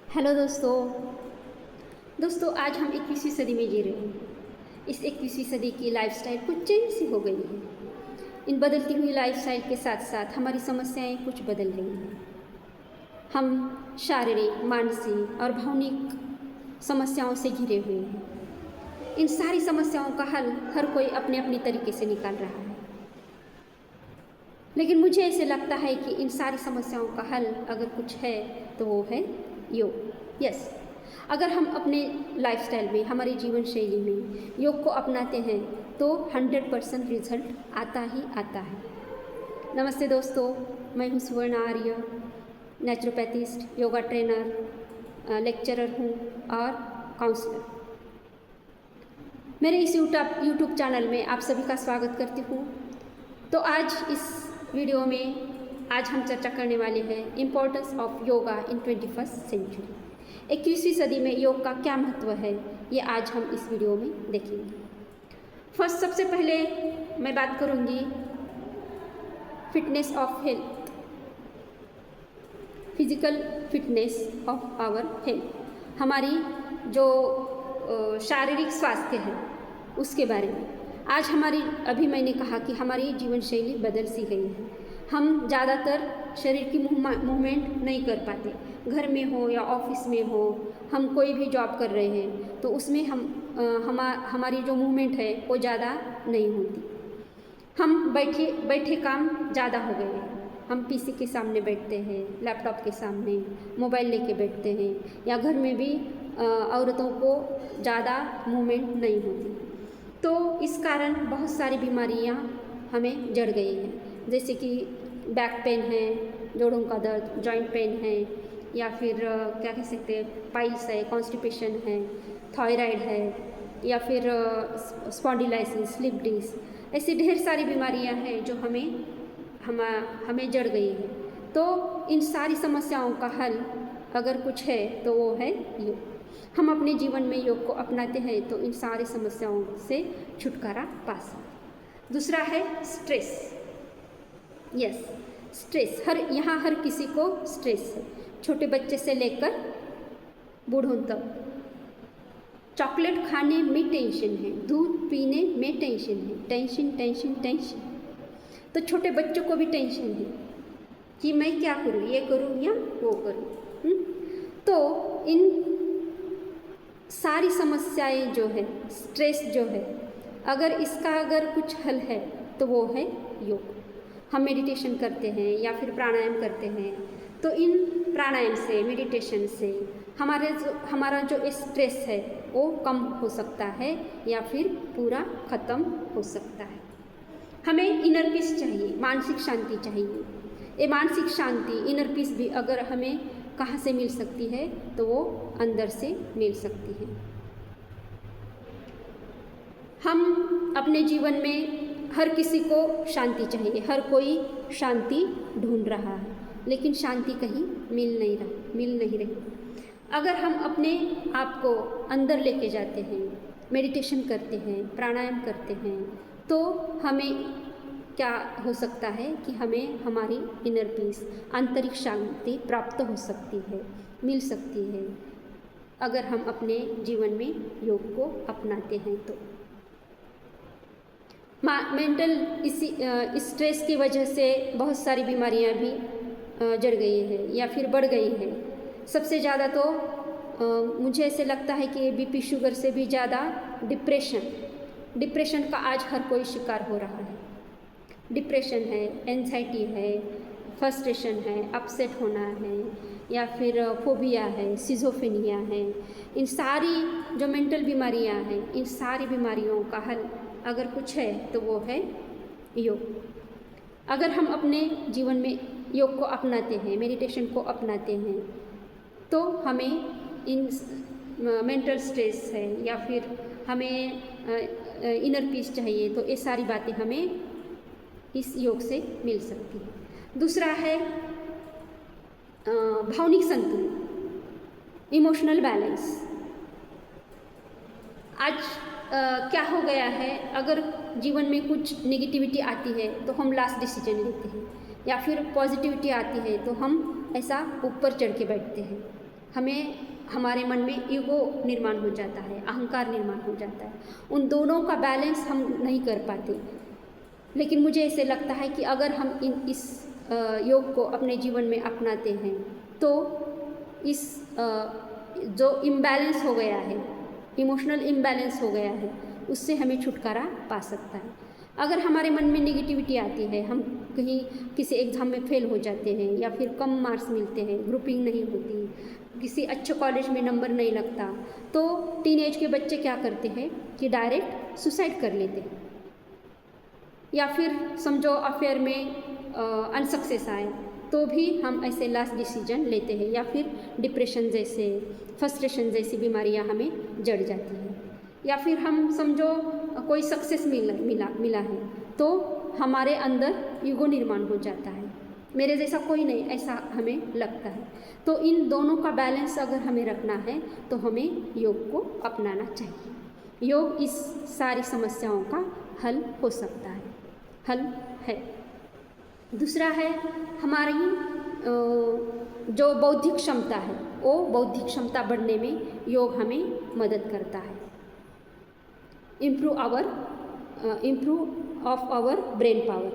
Hello दोस्तों आज हम 21वीं सदी में जी रहे हैं। इस 21वीं सदी की लाइफस्टाइल कुछ चेंज सी हो गई है। इन बदलती हुई लाइफस्टाइल के साथ साथ हमारी समस्याएं कुछ बदल रही हैं। हम शारीरिक, मानसिक और भावनिक समस्याओं से घिरे हुए हैं। इन सारी समस्याओं का हल हर कोई अपने अपने तरीके से निकाल रहा है, लेकिन मुझे ऐसे लगता है कि इन सारी समस्याओं का हल अगर कुछ है तो वो है योग। यस, अगर हम अपने लाइफस्टाइल में, हमारी जीवन शैली में योग को अपनाते हैं तो 100% रिजल्ट आता ही आता है। नमस्ते दोस्तों, मैं हूँ सुवर्ण आर्य, नेचुरोपैथिस्ट, योगा ट्रेनर, लेक्चरर हूँ और काउंसलर। मेरे इस यूट्यूब चैनल में आप सभी का स्वागत करती हूँ। तो आज इस वीडियो में हम चर्चा करने वाले हैं importance of yoga in 21st century. 21वीं सदी में योग का क्या महत्व है, ये आज हम इस वीडियो में देखेंगे। सबसे पहले मैं बात करूँगी fitness of health, physical fitness of our health, हमारी जो शारीरिक स्वास्थ्य है उसके बारे में। आज अभी मैंने कहा कि हमारी जीवन शैली बदल सी गई है। हम ज़्यादातर शरीर की मूवमेंट नहीं कर पाते। घर में हो या ऑफिस में हो, हम कोई भी जॉब कर रहे हैं तो उसमें हमारी जो मूवमेंट है वो ज़्यादा नहीं होती। हम बैठे काम ज़्यादा हो गए हैं। हम पीसी के सामने बैठते हैं, लैपटॉप के सामने मोबाइल लेके बैठते हैं, या घर में भी औरतों को ज़्यादा मूवमेंट नहीं होती। तो इस कारण बहुत सारी बीमारियां हमें जड़ गई हैं, जैसे कि बैक पेन है, जोड़ों का दर्द, जॉइंट पेन है, या फिर क्या कह सकते हैं, पाइल्स है, कॉन्स्टिपेशन है, थायराइड है, या फिर स्पॉन्डिलाइसिस, स्लिप डिस्क, ऐसी ढेर सारी बीमारियां हैं जो हमें जड़ गई है। तो इन सारी समस्याओं का हल अगर कुछ है तो वो है योग। हम अपने जीवन में योग को अपनाते हैं तो इन सारी समस्याओं से छुटकारा पा सकते। दूसरा है स्ट्रेस। यस, स्ट्रेस हर किसी को स्ट्रेस है, छोटे बच्चे से लेकर बूढ़ों तक। चॉकलेट खाने में टेंशन है, दूध पीने में टेंशन है, टेंशन टेंशन टेंशन। तो छोटे बच्चों को भी टेंशन है कि मैं क्या करूँ, ये करूँ या वो करूँ। तो इन सारी समस्याएं जो है, स्ट्रेस जो है, अगर कुछ हल है तो वो है योग। हम मेडिटेशन करते हैं या फिर प्राणायाम करते हैं, तो इन प्राणायाम से, मेडिटेशन से हमारा जो स्ट्रेस है वो कम हो सकता है या फिर पूरा ख़त्म हो सकता है। हमें इनर पीस चाहिए, मानसिक शांति चाहिए। ये मानसिक शांति, इनर पीस भी अगर हमें कहाँ से मिल सकती है तो वो अंदर से मिल सकती है। हम अपने जीवन में हर किसी को शांति चाहिए, हर कोई शांति ढूंढ रहा है, लेकिन शांति कहीं मिल नहीं रही। अगर हम अपने आप को अंदर लेके जाते हैं, मेडिटेशन करते हैं, प्राणायाम करते हैं, तो हमें क्या हो सकता है कि हमें हमारी इनर पीस, आंतरिक शांति प्राप्त हो सकती है, मिल सकती है, अगर हम अपने जीवन में योग को अपनाते हैं तो। मेंटल स्ट्रेस की वजह से बहुत सारी बीमारियां भी जड़ गई है या फिर बढ़ गई है। सबसे ज़्यादा तो मुझे ऐसे लगता है कि बीपी, शुगर से भी ज़्यादा डिप्रेशन का आज हर कोई शिकार हो रहा है। डिप्रेशन है, एंजाइटी है, फ्रस्ट्रेशन है, अपसेट होना है, या फिर फोबिया है, सिजोफ्रेनिया है। इन सारी जो मेंटल बीमारियां हैं, इन सारी बीमारियों का हल अगर कुछ है तो वो है योग। अगर हम अपने जीवन में योग को अपनाते हैं, मेडिटेशन को अपनाते हैं, तो हमें इन मेंटल स्ट्रेस है या फिर हमें इनर पीस चाहिए, तो ये सारी बातें हमें इस योग से मिल सकती है। दूसरा है भावनिक संतुलन, इमोशनल बैलेंस। आज क्या हो गया है, अगर जीवन में कुछ नेगेटिविटी आती है तो हम लास्ट डिसीजन लेते हैं, या फिर पॉजिटिविटी आती है तो हम ऐसा ऊपर चढ़ के बैठते हैं। हमें हमारे मन में ईगो निर्माण हो जाता है, अहंकार निर्माण हो जाता है। उन दोनों का बैलेंस हम नहीं कर पाते। लेकिन मुझे ऐसे लगता है कि अगर हम इस योग को अपने जीवन में अपनाते हैं तो इस जो इम्बैलेंस हो गया है, इमोशनल इम्बैलेंस हो गया है, उससे हमें छुटकारा पा सकता है। अगर हमारे मन में नेगेटिविटी आती है, हम कहीं किसी एग्ज़ाम में फेल हो जाते हैं या फिर कम मार्क्स मिलते हैं, ग्रुपिंग नहीं होती, किसी अच्छे कॉलेज में नंबर नहीं लगता, तो टीनेज के बच्चे क्या करते हैं कि डायरेक्ट सुसाइड कर लेते हैं। या फिर समझो अफेयर में अनसक्सेस आए तो भी हम ऐसे लास्ट डिसीजन लेते हैं, या फिर डिप्रेशन जैसे, फ्रस्ट्रेशन जैसी बीमारियां हमें जड़ जाती हैं। या फिर हम समझो कोई सक्सेस मिला है तो हमारे अंदर ईगो निर्माण हो जाता है, मेरे जैसा कोई नहीं, ऐसा हमें लगता है। तो इन दोनों का बैलेंस अगर हमें रखना है तो हमें योग को अपनाना चाहिए। योग इस सारी समस्याओं का हल हो सकता है, हल है। दूसरा है हमारी जो बौद्धिक क्षमता है, वो बौद्धिक क्षमता बढ़ने में योग हमें मदद करता है। Improve of our brain power,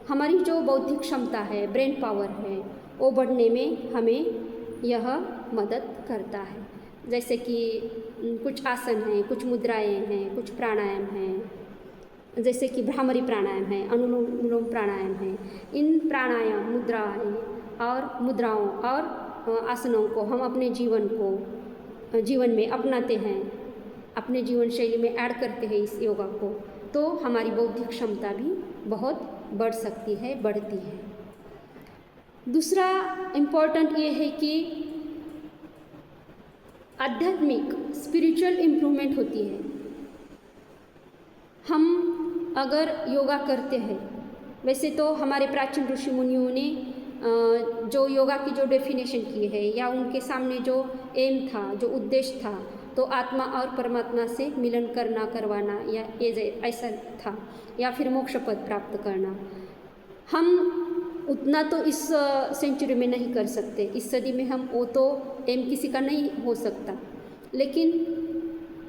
हमारी जो बौद्धिक क्षमता है, ब्रेन पावर है, वो बढ़ने में हमें यह मदद करता है। जैसे कि कुछ आसन हैं, कुछ मुद्राएं हैं, कुछ प्राणायाम हैं, जैसे कि भ्रामरी प्राणायाम है, अनुलोम विलोम प्राणायाम है। इन प्राणायाम, मुद्राओं और आसनों को हम अपने जीवन में अपनाते हैं, अपने जीवन शैली में ऐड करते हैं इस योगा को, तो हमारी बौद्धिक क्षमता भी बहुत बढ़ सकती है, बढ़ती है। दूसरा इम्पोर्टेंट ये है कि आध्यात्मिक स्पिरिचुअल इम्प्रूवमेंट होती है। हम अगर योगा करते हैं, वैसे तो हमारे प्राचीन ऋषि मुनियों ने जो योगा की जो डेफिनेशन की है, या उनके सामने जो एम था, जो उद्देश्य था, तो आत्मा और परमात्मा से मिलन करवाना, या ऐसा था, या फिर मोक्ष पद प्राप्त करना। हम उतना तो इस सेंचुरी में नहीं कर सकते, इस सदी में हम वो तो एम किसी का नहीं हो सकता, लेकिन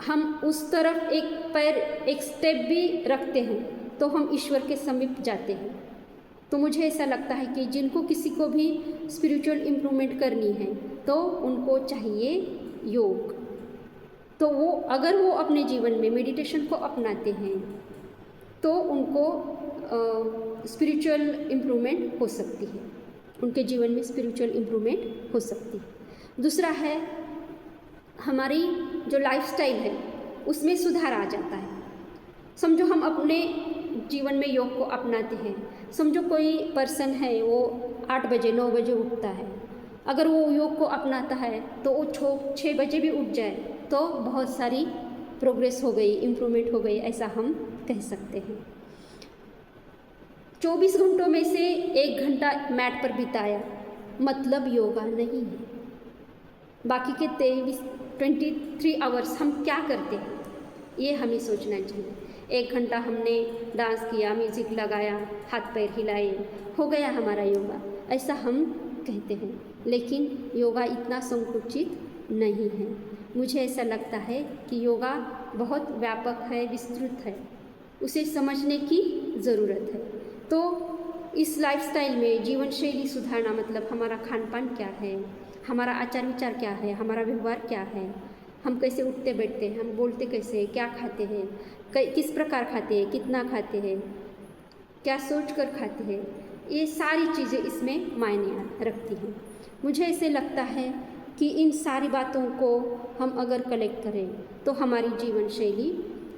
हम उस तरफ एक पैर, एक स्टेप भी रखते हैं तो हम ईश्वर के समीप जाते हैं। तो मुझे ऐसा लगता है कि जिनको किसी को भी स्पिरिचुअल इम्प्रूवमेंट करनी है तो उनको चाहिए योग। तो वो अगर वो अपने जीवन में मेडिटेशन को अपनाते हैं तो उनको स्पिरिचुअल इम्प्रूवमेंट हो सकती है, उनके जीवन में स्पिरिचुअल इम्प्रूवमेंट हो सकती है। दूसरा है हमारी जो लाइफस्टाइल है उसमें सुधार आ जाता है। समझो हम अपने जीवन में योग को अपनाते हैं, समझो कोई पर्सन है वो 8 बजे 9 बजे उठता है, अगर वो योग को अपनाता है तो वो 6 बजे भी उठ जाए तो बहुत सारी प्रोग्रेस हो गई, इम्प्रूवमेंट हो गई, ऐसा हम कह सकते हैं। 24 घंटों में से 1 घंटा मैट पर बिताया मतलब योगा नहीं है। बाकी के 23 आवर्स हम क्या करते हैं ये हमें सोचना चाहिए। 1 घंटा हमने डांस किया, म्यूज़िक लगाया, हाथ पैर हिलाए, हो गया हमारा योगा, ऐसा हम कहते हैं। लेकिन योगा इतना संकुचित नहीं है। मुझे ऐसा लगता है कि योगा बहुत व्यापक है, विस्तृत है, उसे समझने की ज़रूरत है। तो इस लाइफस्टाइल में जीवन शैली सुधारना मतलब हमारा खान पान क्या है, हमारा आचार विचार क्या है, हमारा व्यवहार क्या है, हम कैसे उठते बैठते हैं, हम बोलते कैसे, क्या खाते हैं, किस प्रकार खाते हैं, कितना खाते हैं, क्या सोच कर खाते हैं, ये सारी चीज़ें इसमें मायने रखती हैं। मुझे ऐसे लगता है कि इन सारी बातों को हम अगर कलेक्ट करें तो हमारी जीवन शैली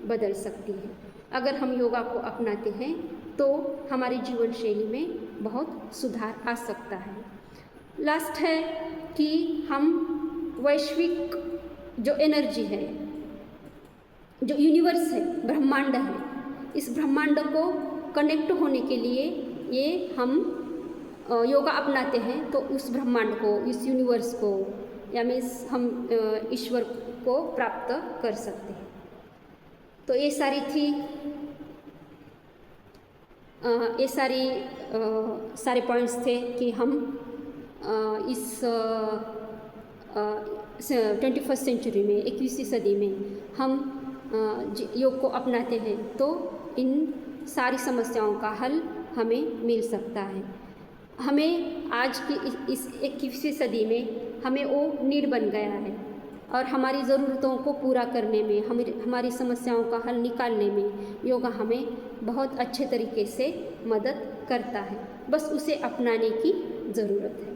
बदल सकती है। अगर हम योगा को अपनाते हैं तो हमारी जीवन शैली में बहुत सुधार आ सकता है। लास्ट है कि हम वैश्विक जो एनर्जी है, जो यूनिवर्स है, ब्रह्मांड है, इस ब्रह्मांड को कनेक्ट होने के लिए ये हम योगा अपनाते हैं तो उस ब्रह्मांड को, इस यूनिवर्स को, या मीन्स हम ईश्वर को प्राप्त कर सकते हैं। तो ये सारे पॉइंट्स थे कि हम इस 21वीं सेंचुरी में, 21वीं सदी में हम योग को अपनाते हैं तो इन सारी समस्याओं का हल हमें मिल सकता है। हमें आज की इस 21वीं सदी में हमें वो नीड बन गया है और हमारी ज़रूरतों को पूरा करने में, हमारी समस्याओं का हल निकालने में योगा हमें बहुत अच्छे तरीके से मदद करता है। बस उसे अपनाने की ज़रूरत है।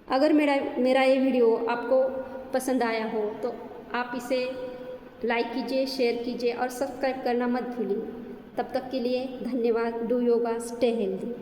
अगर मेरा ये वीडियो आपको पसंद आया हो तो आप इसे लाइक कीजिए, शेयर कीजिए और सब्सक्राइब करना मत भूलिए। तब तक के लिए धन्यवाद। Do yoga, stay healthy.